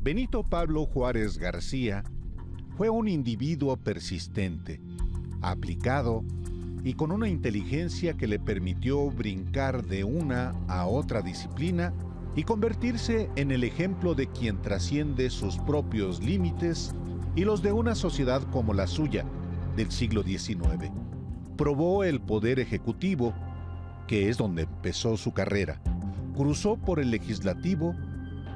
Benito Pablo Juárez García fue un individuo persistente, aplicado y con una inteligencia que le permitió brincar de una a otra disciplina y convertirse en el ejemplo de quien trasciende sus propios límites y los de una sociedad como la suya del siglo XIX. Probó el poder ejecutivo, que es donde empezó su carrera, cruzó por el legislativo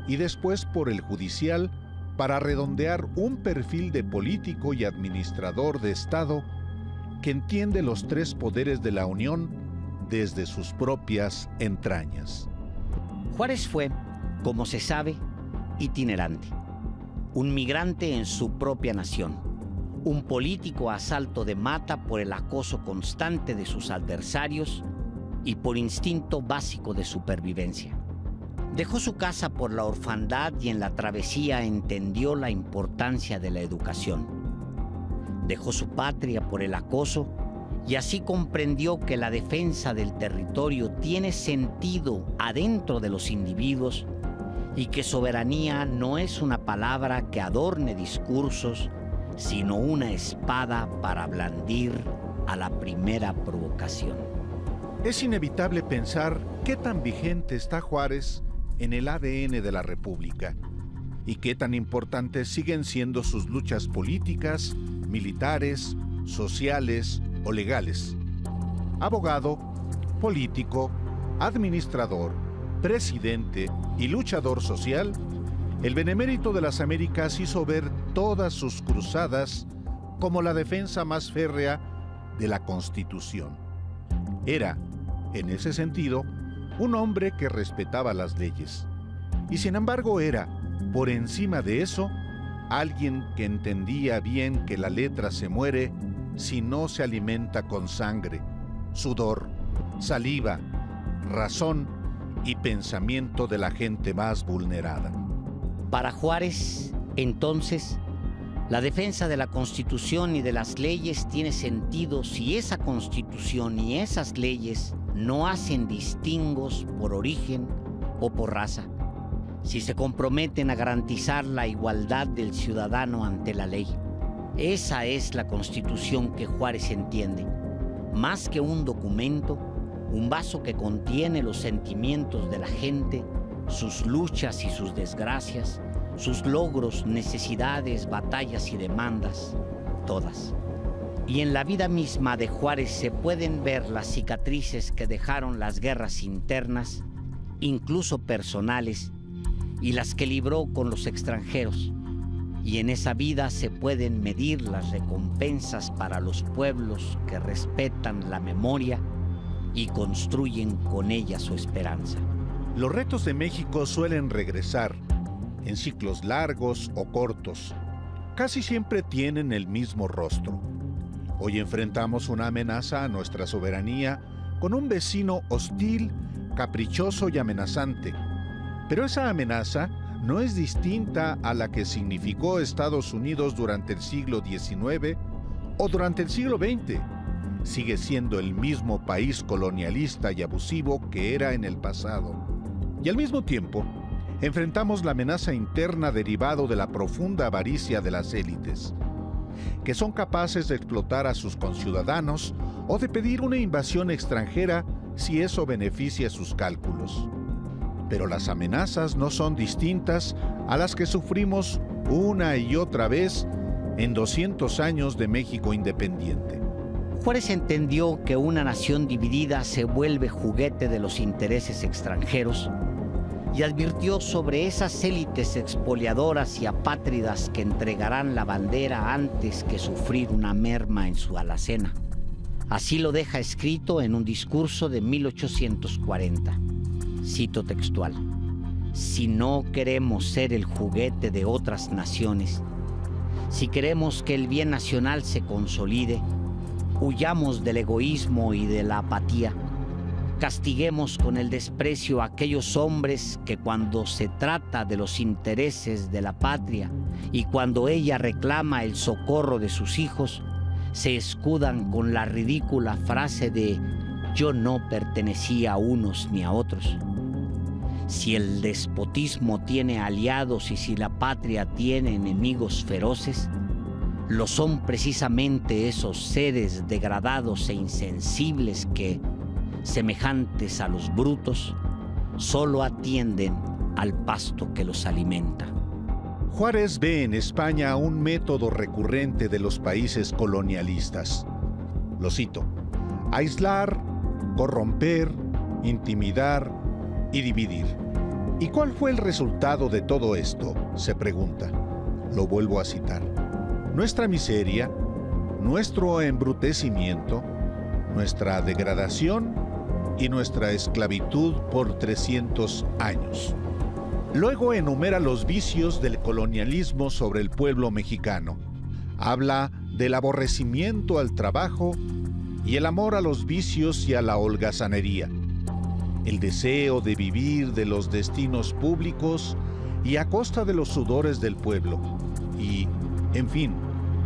y después por el judicial para redondear un perfil de político y administrador de Estado que entiende los tres poderes de la Unión desde sus propias entrañas. Juárez fue, como se sabe, itinerante, un migrante en su propia nación, un político a salto de mata por el acoso constante de sus adversarios y por instinto básico de supervivencia. Dejó su casa por la orfandad y en la travesía entendió la importancia de la educación. Dejó su patria por el acoso y así comprendió que la defensa del territorio tiene sentido adentro de los individuos y que soberanía no es una palabra que adorne discursos, sino una espada para blandir a la primera provocación. Es inevitable pensar qué tan vigente está Juárez en el ADN de la República y qué tan importantes siguen siendo sus luchas políticas, militares, sociales o legales. Abogado, político, administrador, presidente y luchador social, el benemérito de las Américas hizo ver todas sus cruzadas como la defensa más férrea de la Constitución. Era, en ese sentido, un hombre que respetaba las leyes. Y sin embargo era, por encima de eso, alguien que entendía bien que la letra se muere si no se alimenta con sangre, sudor, saliva, razón y pensamiento de la gente más vulnerada. Para Juárez, entonces, la defensa de la Constitución y de las leyes tiene sentido si esa Constitución y esas leyes no hacen distingos por origen o por raza, si se comprometen a garantizar la igualdad del ciudadano ante la ley. Esa es la Constitución que Juárez entiende, más que un documento, un vaso que contiene los sentimientos de la gente, sus luchas y sus desgracias, sus logros, necesidades, batallas y demandas, todas. Y en la vida misma de Juárez se pueden ver las cicatrices que dejaron las guerras internas, incluso personales, y las que libró con los extranjeros. Y en esa vida se pueden medir las recompensas para los pueblos que respetan la memoria y construyen con ella su esperanza. Los retos de México suelen regresar en ciclos largos o cortos. Casi siempre tienen el mismo rostro. Hoy enfrentamos una amenaza a nuestra soberanía con un vecino hostil, caprichoso y amenazante. Pero esa amenaza no es distinta a la que significó Estados Unidos durante el siglo XIX o durante el siglo XX. Sigue siendo el mismo país colonialista y abusivo que era en el pasado. Y al mismo tiempo, enfrentamos la amenaza interna derivado de la profunda avaricia de las élites, que son capaces de explotar a sus conciudadanos o de pedir una invasión extranjera si eso beneficia sus cálculos. Pero las amenazas no son distintas a las que sufrimos una y otra vez en 200 años de México independiente. Juárez entendió que una nación dividida se vuelve juguete de los intereses extranjeros y advirtió sobre esas élites expoliadoras y apátridas que entregarán la bandera antes que sufrir una merma en su alacena. Así lo deja escrito en un discurso de 1840. Cito textual: si no queremos ser el juguete de otras naciones, si queremos que el bien nacional se consolide, huyamos del egoísmo y de la apatía. Castiguemos con el desprecio a aquellos hombres que cuando se trata de los intereses de la patria y cuando ella reclama el socorro de sus hijos, se escudan con la ridícula frase de «yo no pertenecía a unos ni a otros». si el despotismo tiene aliados y si la patria tiene enemigos feroces, lo son precisamente esos seres degradados e insensibles que, semejantes a los brutos, solo atienden al pasto que los alimenta. Juárez ve en España un método recurrente de los países colonialistas. Lo cito: aislar, corromper, intimidar y dividir. ¿Y cuál fue el resultado de todo esto?, se pregunta. Lo vuelvo a citar: nuestra miseria, nuestro embrutecimiento, nuestra degradación y nuestra esclavitud por 300 años. Luego enumera los vicios del colonialismo sobre el pueblo mexicano. Habla del aborrecimiento al trabajo y el amor a los vicios y a la holgazanería, el deseo de vivir de los destinos públicos y a costa de los sudores del pueblo, y, en fin,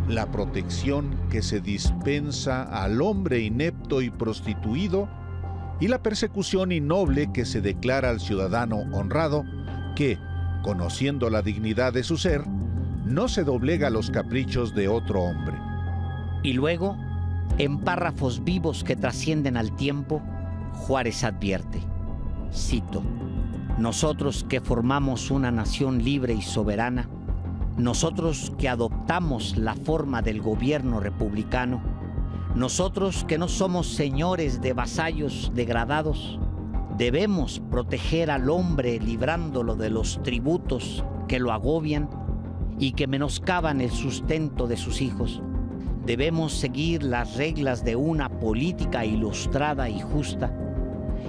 la protección que se dispensa al hombre inepto y prostituido, y la persecución innoble que se declara al ciudadano honrado, que, conociendo la dignidad de su ser, no se doblega a los caprichos de otro hombre. Y luego, en párrafos vivos que trascienden al tiempo, Juárez advierte, cito: nosotros que formamos una nación libre y soberana, nosotros que adoptamos la forma del gobierno republicano, nosotros que no somos señores de vasallos degradados, debemos proteger al hombre librándolo de los tributos que lo agobian y que menoscaban el sustento de sus hijos. Debemos seguir las reglas de una política ilustrada y justa,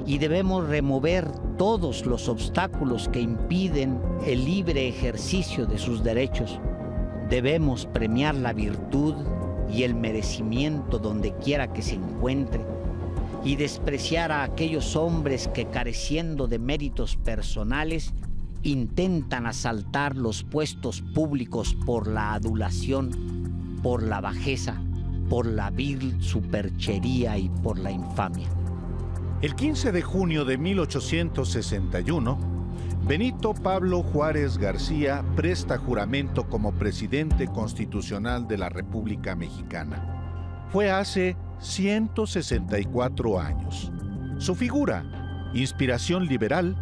y debemos remover todos los obstáculos que impiden el libre ejercicio de sus derechos. Debemos premiar la virtud y el merecimiento donde quiera que se encuentre, y despreciar a aquellos hombres que, careciendo de méritos personales, intentan asaltar los puestos públicos por la adulación, por la bajeza, por la vil superchería y por la infamia. El 15 de junio de 1861, Benito Pablo Juárez García presta juramento como presidente constitucional de la República Mexicana. Fue hace 164 años. Su figura, inspiración liberal,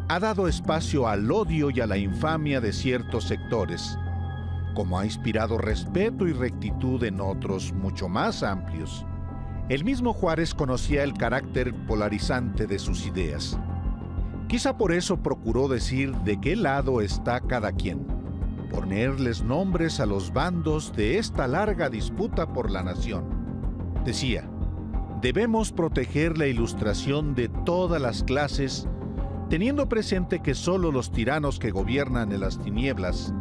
ha dado espacio al odio y a la infamia de ciertos sectores, como ha inspirado respeto y rectitud en otros mucho más amplios. El mismo Juárez conocía el carácter polarizante de sus ideas. Quizá por eso procuró decir de qué lado está cada quien, ponerles nombres a los bandos de esta larga disputa por la nación. Decía: debemos proteger la ilustración de todas las clases, teniendo presente que solo los tiranos que gobiernan en las tinieblas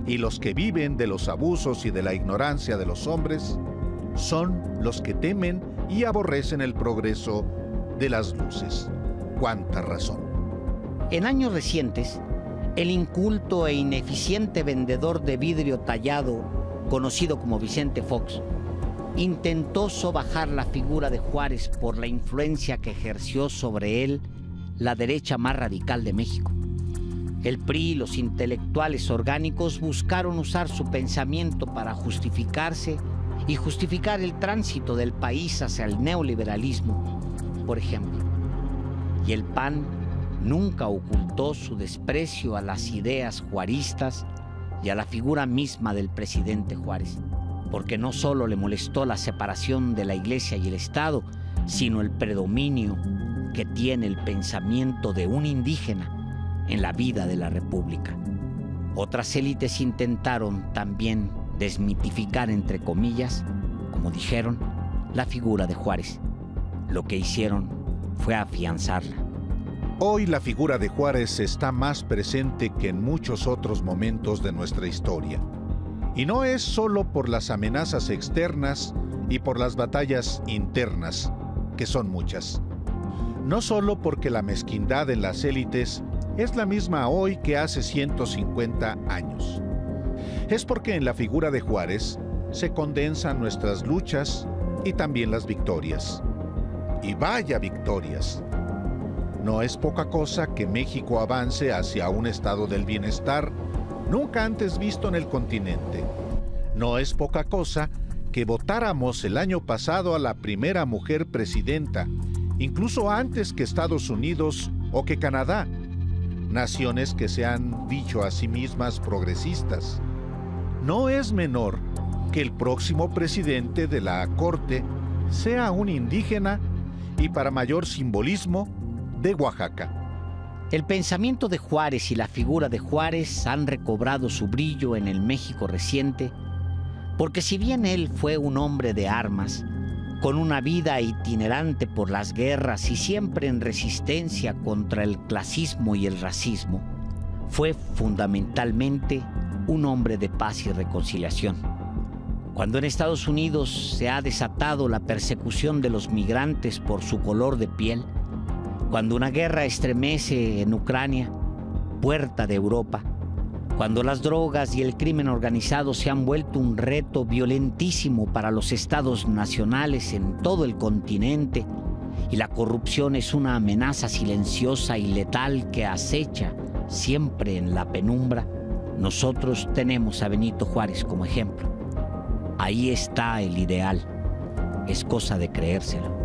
y los que viven de los abusos y de la ignorancia de los hombres son los que temen y aborrecen el progreso de las luces. ¡Cuánta razón! En años recientes, el inculto e ineficiente vendedor de vidrio tallado, conocido como Vicente Fox, intentó sobajar la figura de Juárez por la influencia que ejerció sobre él la derecha más radical de México. El PRI y los intelectuales orgánicos buscaron usar su pensamiento para justificarse y justificar el tránsito del país hacia el neoliberalismo, por ejemplo. Y el PAN nunca ocultó su desprecio a las ideas juaristas y a la figura misma del presidente Juárez, porque no solo le molestó la separación de la Iglesia y el Estado, sino el predominio que tiene el pensamiento de un indígena en la vida de la República. Otras élites intentaron también desmitificar, entre comillas, como dijeron, la figura de Juárez. Lo que hicieron fue afianzarla. Hoy la figura de Juárez está más presente que en muchos otros momentos de nuestra historia. Y no es solo por las amenazas externas y por las batallas internas, que son muchas. No solo porque la mezquindad en las élites es la misma hoy que hace 150 años. Es porque en la figura de Juárez se condensan nuestras luchas y también las victorias. Y vaya victorias. No es poca cosa que México avance hacia un estado del bienestar nunca antes visto en el continente. No es poca cosa que votáramos el año pasado a la primera mujer presidenta, incluso antes que Estados Unidos o que Canadá, naciones que se han dicho a sí mismas progresistas. No es menor que el próximo presidente de la Corte sea un indígena y, para mayor simbolismo, de Oaxaca. El pensamiento de Juárez y la figura de Juárez han recobrado su brillo en el México reciente, porque si bien él fue un hombre de armas, con una vida itinerante por las guerras y siempre en resistencia contra el clasismo y el racismo, fue fundamentalmente un hombre de paz y reconciliación. Cuando en Estados Unidos se ha desatado la persecución de los migrantes por su color de piel, cuando una guerra estremece en Ucrania, puerta de Europa, cuando las drogas y el crimen organizado se han vuelto un reto violentísimo para los estados nacionales en todo el continente y la corrupción es una amenaza silenciosa y letal que acecha siempre en la penumbra, nosotros tenemos a Benito Juárez como ejemplo. Ahí está el ideal. Es cosa de creérselo.